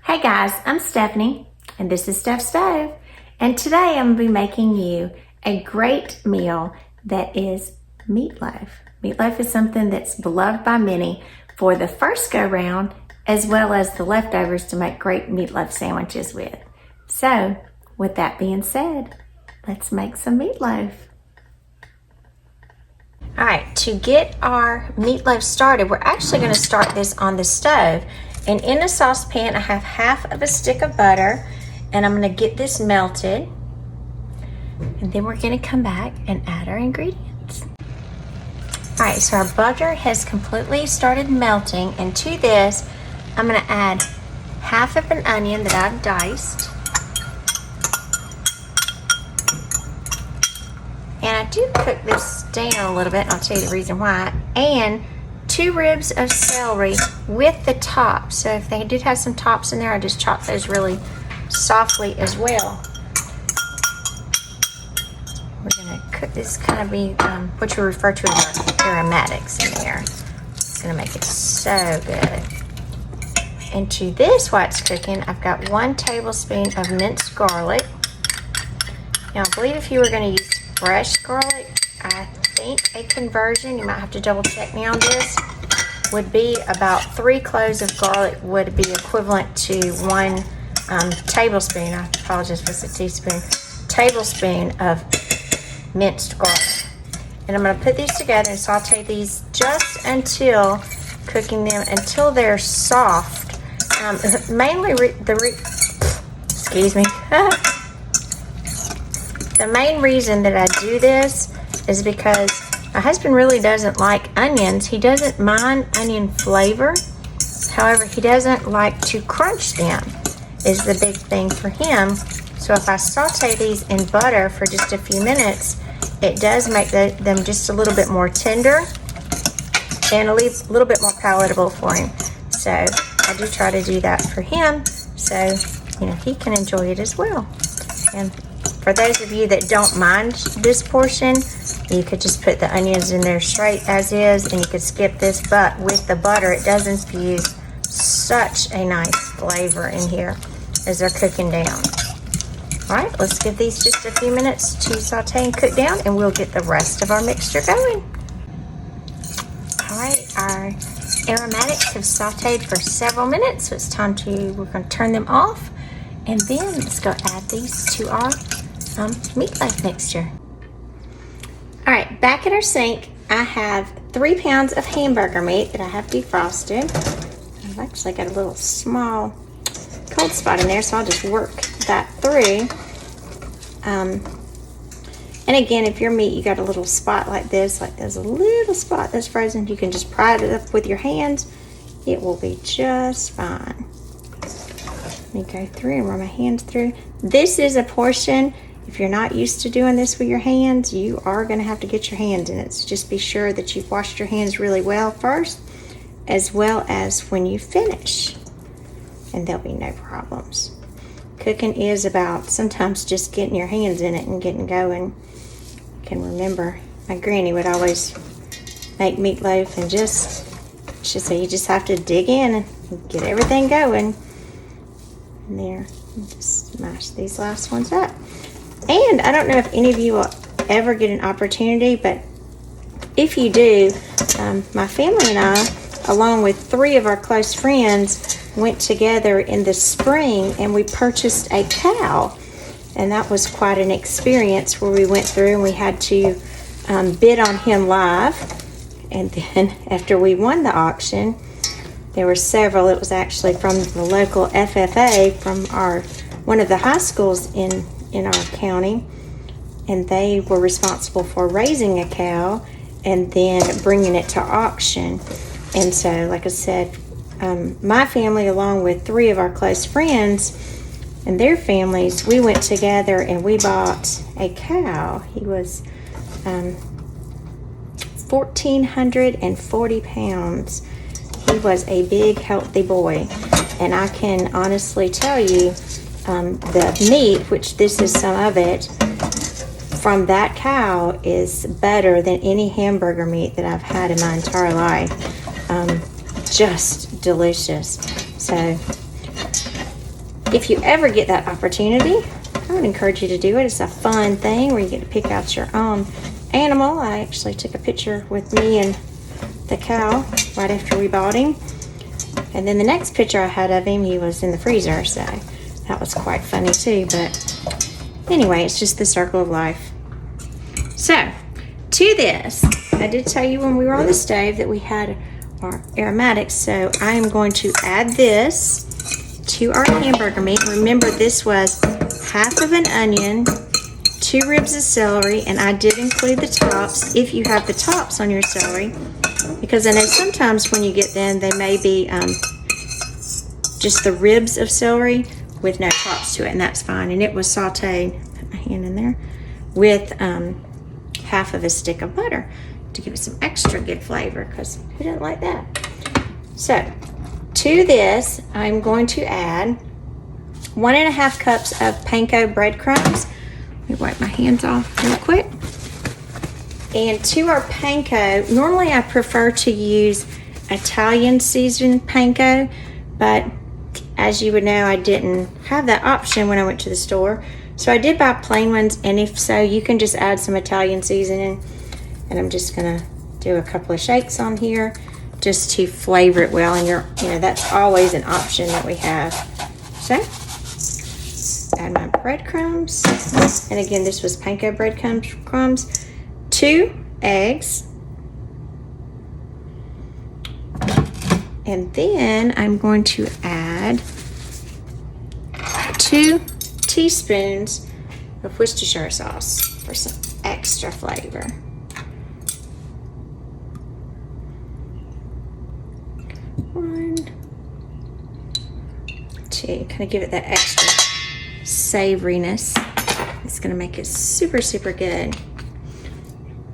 Hey guys, I'm Stephanie and this is Steph Stove, and today I'm going to be making you a great meal that is meatloaf. Meatloaf is something that's beloved by many for the first go round as well as the leftovers to make great meatloaf sandwiches with. So with that being said, let's make some meatloaf. Alright, to get our meatloaf started, we're actually going to start this on the stove. And in a saucepan, I have half of a stick of butter, and I'm going to get this melted. And then we're going to come back and add our ingredients. All right, so our butter has completely started melting, and to this, I'm going to add half of an onion that I've diced. And I do cook this down a little bit, and I'll tell you the reason why. And 2 ribs of celery with the top. So if they did have some tops in there, I just chopped those really softly as well. We're gonna cook this, kind of be what you refer to as our aromatics in there. It's gonna make it so good. And to this, while it's cooking, I've got 1 tablespoon of minced garlic. Now I believe if you were gonna use fresh garlic, I think a conversion, you might have to double check me on this, would be about 3 cloves of garlic would be equivalent to 1 tablespoon, I apologize if it's a teaspoon, tablespoon of minced garlic. And I'm going to put these together and saute these just until cooking them until they're soft. Mainly excuse me. The main reason that I do this is because my husband really doesn't like onions. He doesn't mind onion flavor. However, he doesn't like to crunch them, is the big thing for him. So if I saute these in butter for just a few minutes, it does make them just a little bit more tender and a little bit more palatable for him. So I do try to do that for him so he can enjoy it as well. And for those of you that don't mind this portion, you could just put the onions in there straight as is, and you could skip this, but with the butter, it does infuse such a nice flavor in here as they're cooking down. All right, let's give these just a few minutes to saute and cook down, and we'll get the rest of our mixture going. All right, our aromatics have sauteed for several minutes, so it's time we're going to turn them off, and then let's go add these to our meatloaf mixture. All right, back at our sink, I have 3 pounds of hamburger meat that I have defrosted. I've actually got a little small cold spot in there, so I'll just work that through. And again, if your meat, you got a little spot like this, like there's a little spot that's frozen, you can just pry it up with your hands. It will be just fine. Let me go through and run my hands through. This is a portion. If you're not used to doing this with your hands, you are going to have to get your hands in it. So just be sure that you've washed your hands really well first, as well as when you finish. And there'll be no problems. Cooking is about sometimes just getting your hands in it and getting going. I can remember my granny would always make meatloaf, and she'd say you just have to dig in and get everything going. And there, just mash these last ones up. And I don't know if any of you will ever get an opportunity, but if you do, my family and I, along with 3 of our close friends, went together in the spring and we purchased a cow. And that was quite an experience where we went through and we had to bid on him live. And then after we won the auction, there were several. It was actually from the local FFA from one of the high schools in our county, and they were responsible for raising a cow and then bringing it to auction. And so, like I said, my family, along with 3 of our close friends and their families, we went together and we bought a cow. He was 1,440 pounds. He was a big, healthy boy, and I can honestly tell you, the meat, which this is some of it, from that cow is better than any hamburger meat that I've had in my entire life. Just delicious. So if you ever get that opportunity, I would encourage you to do it. It's a fun thing where you get to pick out your own animal. I actually took a picture with me and the cow right after we bought him. And then the next picture I had of him, he was in the freezer, so that was quite funny too. But anyway, it's just the circle of life. So, to this, I did tell you when we were on the stove that we had our aromatics, so I am going to add this to our hamburger meat. Remember, this was half of an onion, 2 ribs of celery, and I did include the tops if you have the tops on your celery, because I know sometimes when you get them, they may be just the ribs of celery with no tops to it, and that's fine. And it was sauteed, put my hand in there, with half of a stick of butter to give it some extra good flavor, because who doesn't like that? So to this, I'm going to add 1.5 cups of panko breadcrumbs. Let me wipe my hands off real quick. And to our panko, normally I prefer to use Italian seasoned panko, but as you would know, I didn't have that option when I went to the store. So I did buy plain ones, and if so, you can just add some Italian seasoning. And I'm just gonna do a couple of shakes on here just to flavor it well. And you know, that's always an option that we have. So, add my breadcrumbs. And again, this was panko breadcrumbs. 2 eggs. And then I'm going to add 2 teaspoons of Worcestershire sauce for some extra flavor. 1, 2, kind of give it that extra savoriness. It's going to make it super, super good.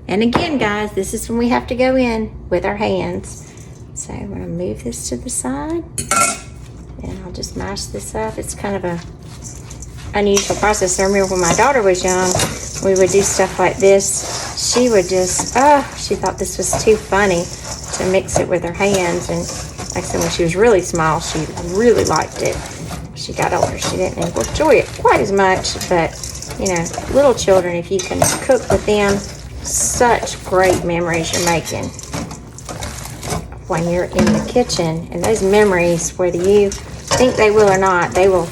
And again, guys, this is when we have to go in with our hands. So I'm going to move this to the side, and I'll just mash this up. It's kind of a unusual process. I remember when my daughter was young, we would do stuff like this. She would just, she thought this was too funny to mix it with her hands. And like I said, when she was really small, she really liked it. She got older, she didn't enjoy it quite as much. But, you know, little children, if you can cook with them, such great memories you're making when you're in the kitchen. And those memories, whether you think they will or not, they will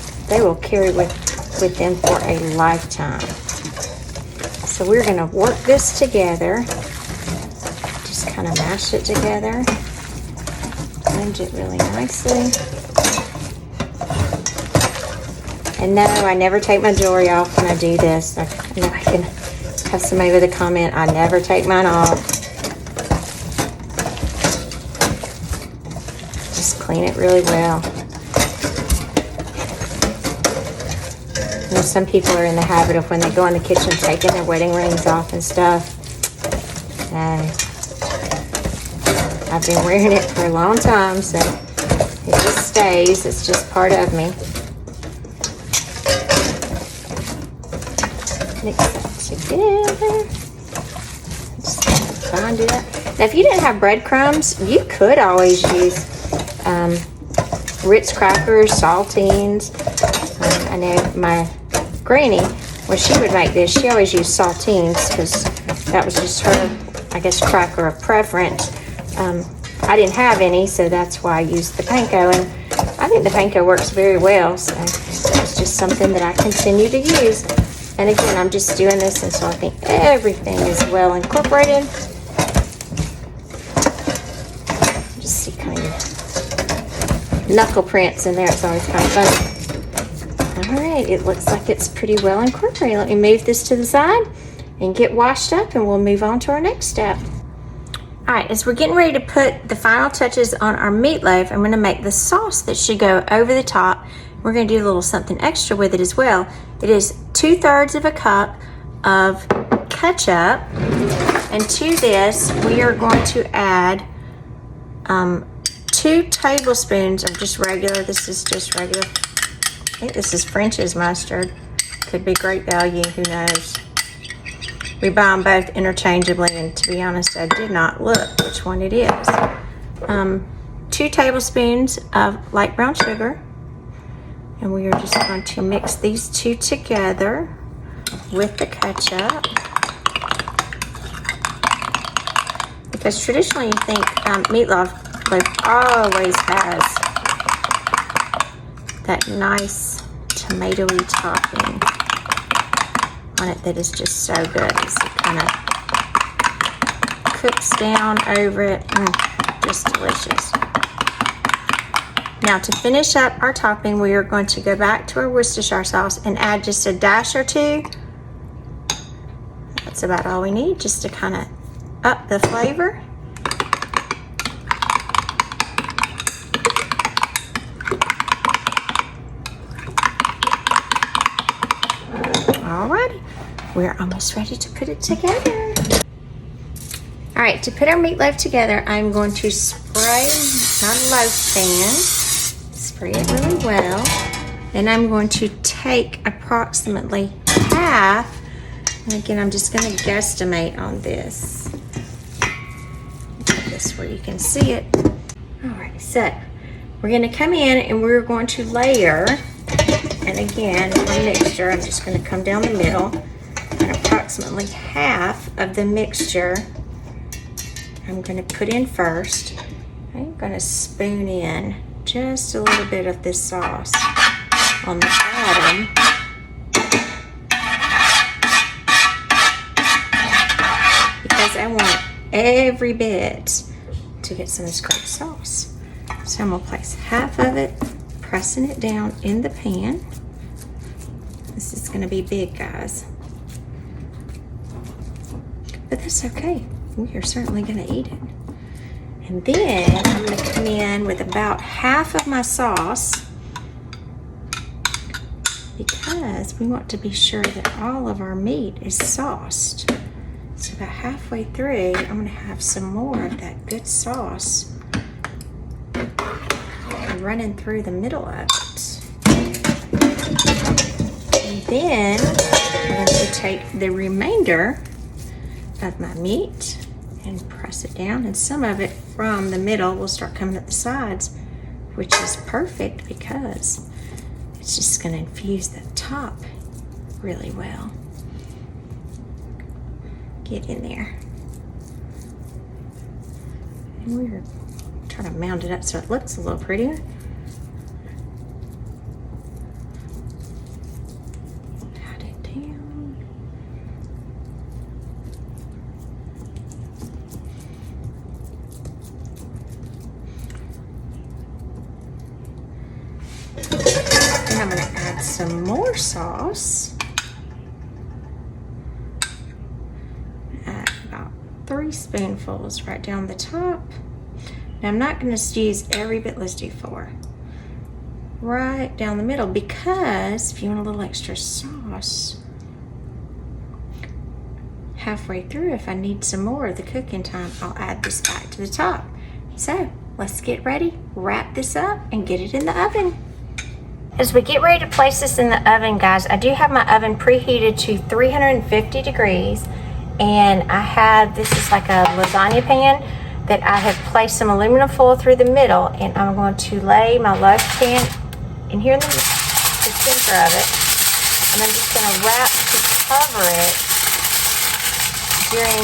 carry with them for a lifetime. So we're going to work this together. Just kind of mash it together. Blend it really nicely. And no, I never take my jewelry off when I do this. I know I can have somebody with a comment, I never take mine off. Just clean it really well. You know, some people are in the habit of when they go in the kitchen taking their wedding rings off and stuff. I've been wearing it for a long time, so it just stays. It's just part of me. Mix that together. Just bind it up. Now, if you didn't have breadcrumbs, you could always use Ritz crackers, saltines. I know my granny, when she would make this, she always used saltines because that was just her, I guess, cracker of preference. I didn't have any, so that's why I used the panko, and I think the panko works very well, so it's just something that I continue to use. And again, I'm just doing this until I think everything is well incorporated. Just see kind of knuckle prints in there. It's always kind of fun. All right, it looks like it's pretty well incorporated. Let me move this to the side and get washed up, and we'll move on to our next step. All right, as we're getting ready to put the final touches on our meatloaf, I'm going to make the sauce that should go over the top. We're going to do a little something extra with it as well. It is 2/3 of a cup of ketchup, and to this we are going to add 2 tablespoons of just regular. This is just regular. I think this is French's mustard. Could be great value. Who knows? We buy them both interchangeably, and to be honest, I did not look which one it is. 2 tablespoons of light brown sugar. And we are just going to mix these two together with the ketchup. Because traditionally you think meatloaf always has that nice tomatoey topping on it that is just so good as it kind of cooks down over it. Just delicious. Now to finish up our topping, we are going to go back to our Worcestershire sauce and add just a dash or two. That's about all we need, just to kind of up the flavor. Alrighty, we're almost ready to put it together. All right, to put our meatloaf together, I'm going to spray my loaf pan. Spray it really well. Then I'm going to take approximately half, and again, I'm just going to guesstimate on this. Put this where you can see it. All right, so we're going to come in and we're going to layer, and again, my mixture, I'm just going to come down the middle, and approximately half of the mixture I'm going to put in first. I'm going to spoon in just a little bit of this sauce on the bottom. Because I want every bit to get some of this great sauce. So I'm going to place half of it, pressing it down in the pan. This is going to be big, guys. But that's okay. We are certainly going to eat it. And then I'm going to come in with about half of my sauce, because we want to be sure that all of our meat is sauced. So about halfway through, I'm going to have some more of that good sauce running through the middle of it. And then I'm going to take the remainder of my meat and press it down, and some of it from the middle will start coming at the sides, which is perfect because it's just going to infuse the top really well. Get in there. And we're trying to mound it up so it looks a little prettier. Pat it down. Then I'm going to add some more sauce. Add about 3 spoonfuls right down the top. Now I'm not going to squeeze every bit, let's do 4. Right down the middle, because if you want a little extra sauce, halfway through, if I need some more of the cooking time, I'll add this back to the top. So let's get ready, wrap this up, and get it in the oven. As we get ready to place this in the oven, guys, I do have my oven preheated to 350 degrees, and I have, this is like a lasagna pan that I have placed some aluminum foil through the middle, and I'm going to lay my loaf pan in here in the center of it, and I'm just going to wrap to cover it during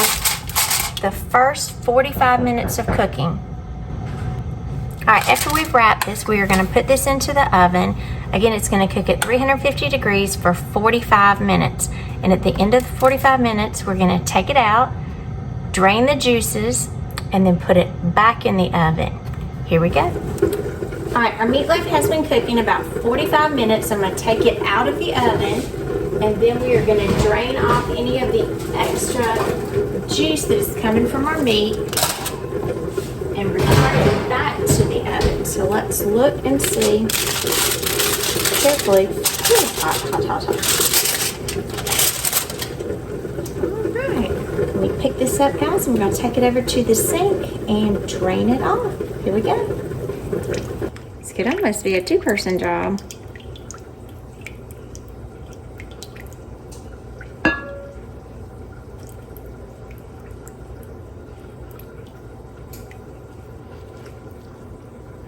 the first 45 minutes of cooking. All right, after we've wrapped this, we are going to put this into the oven. Again, it's going to cook at 350 degrees for 45 minutes. And at the end of the 45 minutes, we're going to take it out, drain the juices, and then put it back in the oven. Here we go. All right, our meatloaf has been cooking about 45 minutes. I'm going to take it out of the oven, and then we are going to drain off any of the extra juice that is coming from our meat and return it back to the oven. So let's look and see carefully. Ooh, hot. All right, let me pick this up, guys. I'm going to take it over to the sink and drain it off. Here we go. This could almost be a 2-person job. All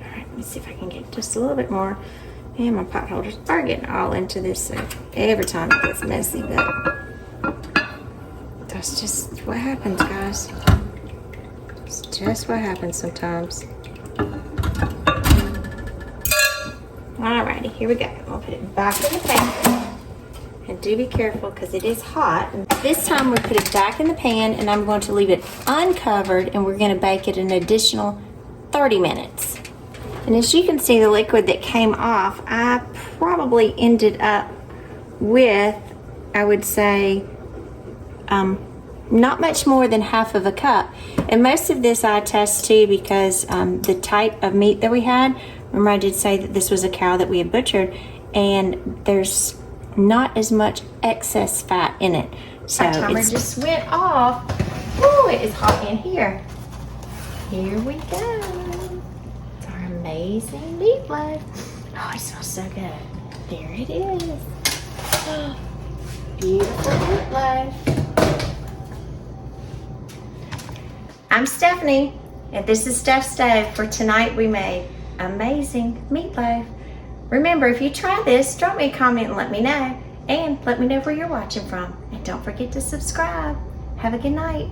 right, let me see if I can get just a little bit more And my pot holders are getting all into this, so every time it gets messy, but that's just what happens, guys. It's just what happens sometimes. Alrighty, here we go. I'll put it back in the pan. And do be careful because it is hot. This time we'll put it back in the pan and I'm going to leave it uncovered and we're going to bake it an additional 30 minutes. And as you can see, the liquid that came off, I probably ended up with, I would say, not much more than half of a cup. And most of this I test too because the type of meat that we had, remember I did say that this was a cow that we had butchered, and there's not as much excess fat in it. So our timer just went off. Ooh, it is hot in here. Here we go. It's our amazing meatloaf. Oh, it smells so good. There it is. Oh, beautiful meatloaf. I'm Stephanie, and this is Steph's Stove. For tonight we made amazing meatloaf. Remember, if you try this, drop me a comment and let me know. And let me know where you're watching from. And don't forget to subscribe. Have a good night.